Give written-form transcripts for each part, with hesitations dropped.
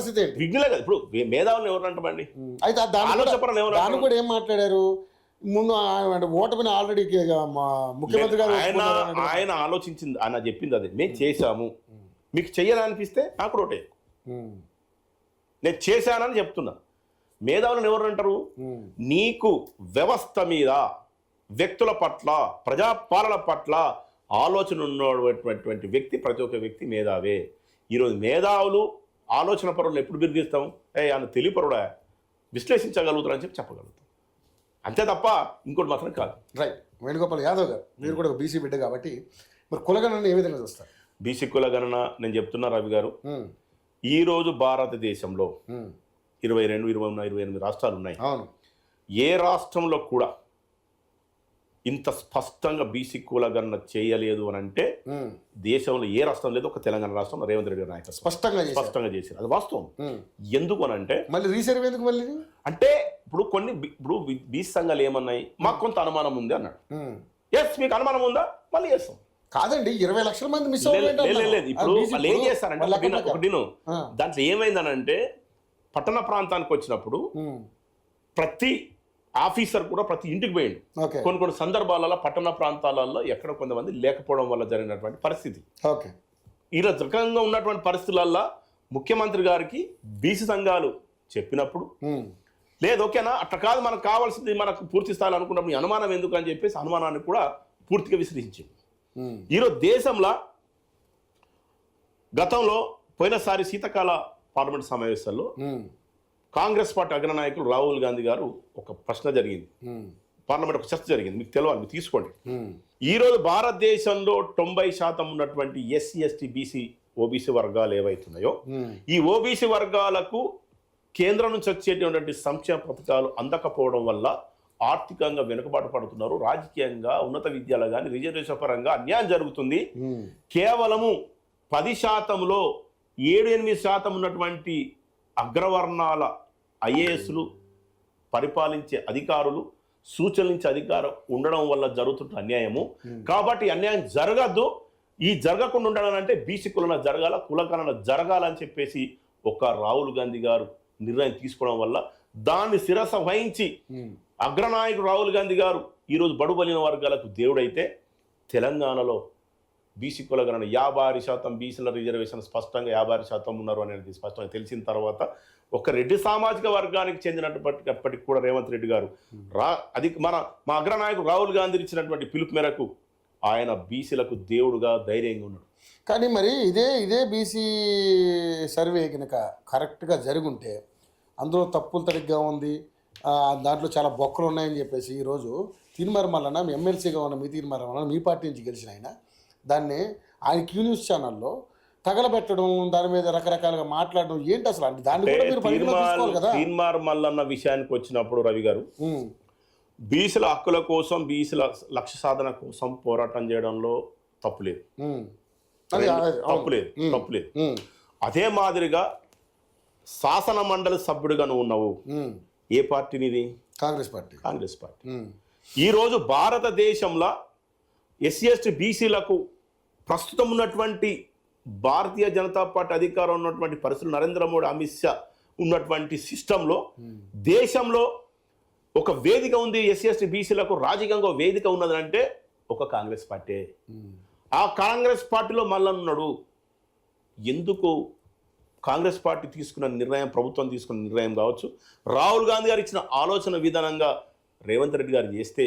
పరిస్థితి ఏంటి? విఘ్నులే కదా ఇప్పుడు మేధావులను ఎవరు అంటామండి? అయితే ఆలోచనపరులు ఎవరు దాన్ని కూడా ఏం మాట్లాడారు ముందు ఓటమిని ఆల్రెడీ ముఖ్యమంత్రి గారు ఆయన ఆలోచించింది, ఆయన చెప్పింది అదే, మేము చేశాము, మీకు చెయ్యాలనిపిస్తే నాకు రోటే, నేను చేశానని చెప్తున్నా. మేధావులను ఎవరు అంటారు? నీకు వ్యవస్థ మీద, వ్యక్తుల పట్ల, ప్రజాపాలన పట్ల ఆలోచన ఉన్నటువంటి వ్యక్తి, ప్రతి ఒక్క వ్యక్తి మేధావే. ఈరోజు మేధావులు ఆలోచన పరులను ఎప్పుడు బిర్గిస్తాం? ఆయన తెలియపరుడా, విశ్లేషించగలుగుతారని చెప్పగలుగుతాం, అంతే తప్ప ఇంకోటి మాత్రం కాదు. రైట్. వేణుగోపాల్ యాదవ్ గారు, మీరు కూడా బీసీ బిడ్డ కాబట్టి మరి కులగణన ఏ విధంగా చూస్తారు? బీసీ కులగణన నేను చెప్తున్నా రవి గారు, ఈరోజు భారతదేశంలో 22, 23, 28 రాష్ట్రాలు ఉన్నాయి. అవును. ఏ రాష్ట్రంలో కూడా ఇంత స్పష్టంగా బీసీ కులగణన చేయలేదు అని అంటే దేశంలో ఏ రాష్ట్రం లేదు, ఒక తెలంగాణ రాష్ట్రంలో రేవంత్ రెడ్డి గారి నాయకత్వం స్పష్టంగా చేశారు. అది వాస్తవం. ఎందుకు అని అంటే మళ్ళీ రీసర్వ్ ఎందుకు మళ్ళీ అంటే ఇప్పుడు బీసీ సంఘాలు ఏమన్నాయి, మాకు కొంత అనుమానం ఉంది అన్నాడు. ఎస్, మీకు అనుమానం ఉందా, మళ్ళీ చేస్తాం. కాదండి, 20 లక్షల మంది మిస్ లేదు. ఇప్పుడు వాళ్ళు ఏం చేస్తారంటే ఒకటి దాంట్లో ఏమైందనంటే పట్టణ ప్రాంతానికి వచ్చినప్పుడు ప్రతి ఆఫీసర్ కూడా ప్రతి ఇంటికి పోయిండు. కొన్ని సందర్భాలలో పట్టణ ప్రాంతాలలో ఎక్కడ కొంతమంది లేకపోవడం వల్ల జరిగినటువంటి పరిస్థితి. ఈ రకంగా ఉన్నటువంటి పరిస్థితులలో ముఖ్యమంత్రి గారికి బీసీ సంఘాలు చెప్పినప్పుడు లేదు, ఓకేనా, అట్లా కాదు, మనకు కావాల్సింది మనకు పూర్తి స్థాయిలో అనుకున్నప్పుడు అనుమానం ఎందుకు అని చెప్పేసి అనుమానాన్ని కూడా పూర్తిగా విశ్లేషించింది. ఈరోజు దేశంలో గతంలో పోయినసారి శీతాకాల పార్లమెంట్ సమావేశాల్లో కాంగ్రెస్ పార్టీ అగ్రనాయకులు రాహుల్ గాంధీ గారు ఒక ప్రశ్న జరిగింది, పార్లమెంట్ ఒక చర్చ జరిగింది, మీకు తెలియాలి, మీరు తీసుకోండి. ఈరోజు భారతదేశంలో 90% ఉన్నటువంటి ఎస్సీ, ఎస్టీ, బీసీ, ఓబీసీ వర్గాలు ఏవైతున్నాయో ఈ ఓబీసీ వర్గాలకు కేంద్రం నుంచి వచ్చేటువంటి సంక్షేమ పథకాలు అందకపోవడం వల్ల ఆర్థికంగా వెనుకబాటు పడుతున్నారు, రాజకీయంగా, ఉన్నత విద్యలో కానీ రిజర్వేషన్ పరంగా అన్యాయం జరుగుతుంది. కేవలము 10%లో 7-8% ఉన్నటువంటి అగ్రవర్ణాల ఐఏఎస్లు, పరిపాలించే అధికారులు, సూచనలించే అధికారం ఉండడం వల్ల జరుగుతున్న అన్యాయము. కాబట్టి అన్యాయం జరగద్దు, ఈ జరగకుండా ఉండాలంటే బీసీ కులన జరగాల, కులగణన జరగాలని చెప్పేసి ఒక రాహుల్ గాంధీ గారు నిర్ణయం తీసుకోవడం వల్ల దాన్ని శిరస వహించి అగ్రనాయకుడు రాహుల్ గాంధీ గారు ఈరోజు బడుబలిన వర్గాలకు దేవుడైతే తెలంగాణలో బీసీ కులగణన 56% బీసీల రిజర్వేషన్ స్పష్టంగా 56% ఉన్నారు అనేది స్పష్టంగా తెలిసిన తర్వాత ఒక రెడ్డి సామాజిక వర్గానికి చెందినప్పటికీ కూడా రేవంత్ రెడ్డి గారు అది మా అగ్రనాయకుడు రాహుల్ గాంధీ ఇచ్చినటువంటి పిలుపు మేరకు ఆయన బీసీలకు దేవుడుగా ధైర్యంగా ఉన్నాడు. కానీ మరి ఇదే బీసీ సర్వే కనుక కరెక్ట్గా జరుగుంటే అందులో తప్పులు తడిగ్గా ఉంది, దాంట్లో చాలా బొక్కలు ఉన్నాయని చెప్పేసి ఈరోజు తీన్మార్ మల్లన్న ఎమ్మెల్సీగా ఉన్న మీ తీన్మార్ మల్లన్న మీ పార్టీ నుంచి గెలిచిన దాన్ని ఆయన క్యూ న్యూస్ ఛానల్లో తగలబెట్టడం, దాని మీద రకరకాలుగా మాట్లాడడం ఏంటి అసలు? అంటే దాన్ని కూడా మీరు పరిగణలోకి తీసుకోవాలి కదా. తీన్మార్ మల్లన్న విషయానికి వచ్చినప్పుడు రవి గారు, బీసీల హక్కుల కోసం, బీసీల లక్ష్య సాధన కోసం పోరాటం చేయడంలో తప్పులేదు. అదే మాదిరిగా శాసన మండలి సభ్యుడిగా నువ్వు ఉన్నావు. ఏ పార్టీనిది? కాంగ్రెస్ పార్టీ. ఈరోజు భారతదేశంలో ఎస్సీ, ఎస్టీ, బీసీలకు ప్రస్తుతం ఉన్నటువంటి భారతీయ జనతా పార్టీ అధికారం ఉన్నటువంటి పరిస్థితులు, నరేంద్ర మోడీ, అమిత్ షా ఉన్నటువంటి సిస్టంలో దేశంలో ఒక వేదిక ఉంది. ఎస్సీ, ఎస్టీ, బీసీలకు రాజకీయంగా వేదిక ఉన్నదంటే ఒక కాంగ్రెస్ పార్టీ. ఆ కాంగ్రెస్ పార్టీలో మల్లన్నాడు. ఎందుకు కాంగ్రెస్ పార్టీ తీసుకున్న నిర్ణయం, ప్రభుత్వం తీసుకున్న నిర్ణయం కావచ్చు, రాహుల్ గాంధీ గారు ఇచ్చిన ఆలోచన విధానంగా రేవంత్ రెడ్డి గారు చేస్తే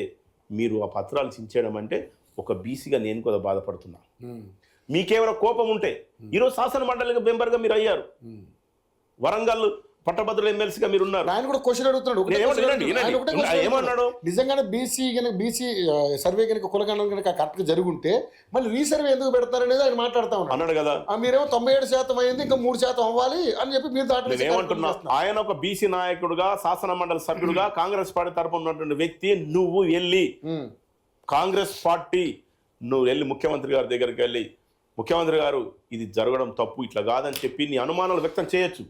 మీరు ఆ పత్రాలు చించేయడం అంటే ఒక బీసీగా నేను కూడా బాధపడుతున్నా. మీకేమైనా కోపం ఉంటే ఈరోజు శాసన మండలి మెంబర్గా మీరు అయ్యారు, వరంగల్ పట్టభద్రుల ఎమ్మెల్సీగా మీరు ఉన్నారు. ఆయన కూడా క్వశ్చన్ అడుగుతున్నాడు, ఏమన్నాడు? నిజంగానే బీసీ సర్వే కనుక కులగణన కనుక కరెక్ట్ జరుగుంటే మళ్ళీ రీసర్వే ఎందుకు పెడతారనేది ఆయన మాట్లాడుతా అన్నాడు కదా. మీరేమో 97% అయింది, ఇంకా 3% అవ్వాలి అని చెప్పి మీరు దాటి ఏమంటున్నా? ఆయన ఒక బీసీ నాయకుడుగా, శాసన మండలి సభ్యుడుగా, కాంగ్రెస్ పార్టీ తరపున ఉన్నటువంటి వ్యక్తి, నువ్వు వెళ్ళి కాంగ్రెస్ పార్టీ నువ్వు వెళ్ళి ముఖ్యమంత్రి గారి దగ్గరికి వెళ్ళి, ముఖ్యమంత్రి గారు ఇది జరగడం తప్పు, ఇట్లా కాదని చెప్పి నీ అనుమానాలు వ్యక్తం చేయొచ్చు.